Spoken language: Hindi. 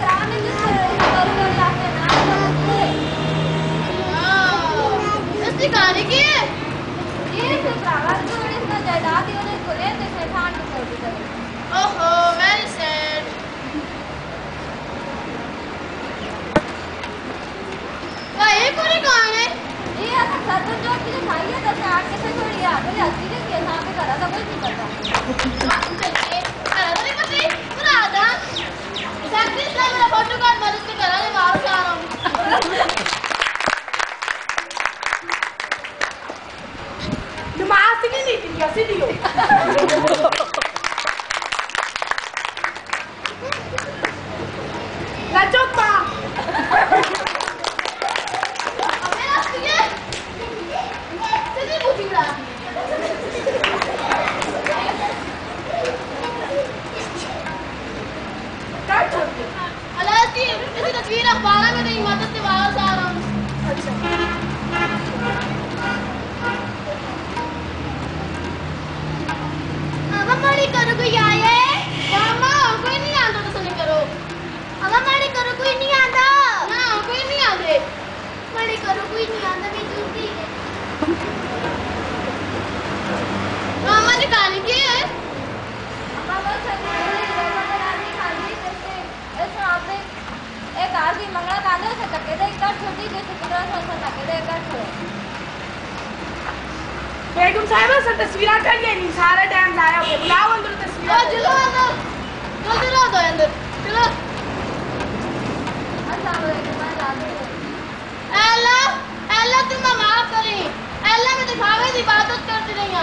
कराने जिससे करूँगा लाके ना इसकी कहानी की है ये तो प्रावा जो इसका जायदाद ही उन्हें खुले थे शैतान को छोड़ दिया। ओहो वेरी सैड भाई पूरी कहानी है ये ऐसा सर्वन जो की खाई है तो आग कैसे छोड़ी है तो हंसी के लिए यहाँ पे करा था कोई नहीं पता चलिए अरे नहीं पता पूरा आधा सैक्रिफाइस का मेरा फोटो कार्ड मदद से करा ले बाहर से आ रहा हूँ नमाज की नहीं थी कैसे दियो लचोपा अबे रास्ते तेरी बूटी उड़ा काट छोड़ दे अलाती इसकी तस्वीर अखबार में नहीं मदद से बाहर से आ रहा हूँ अच्छा माड़ी करो कोई आए मामा कोई नहीं आता तो सुने करो अम्मा माड़ी करो कोई नहीं आता ना कोई नहीं आते माड़ी करो कोई नहीं आता मैं झूठी मामा ने कहानी की है अम्मा बस बनानी खाली जैसे ऐसा आपने एक आदमी मंगला कांदे से टके दे एक बार छोटी जैसे कुदरा से टके दे एक बार छोड़े बेगम साहिबा से तस्वीर कर लेनी सारा टाइम लाया हो बुलाओ अंदर तस्वीर चलो अंदर जल्दी रहो दो अंदर चलो अस्सलाम वालेकुम मैं जाती हूँ अल्लाह अल्लाह तुम्हें माफ करे अल्लाह में दिखावे की इबादत करती रही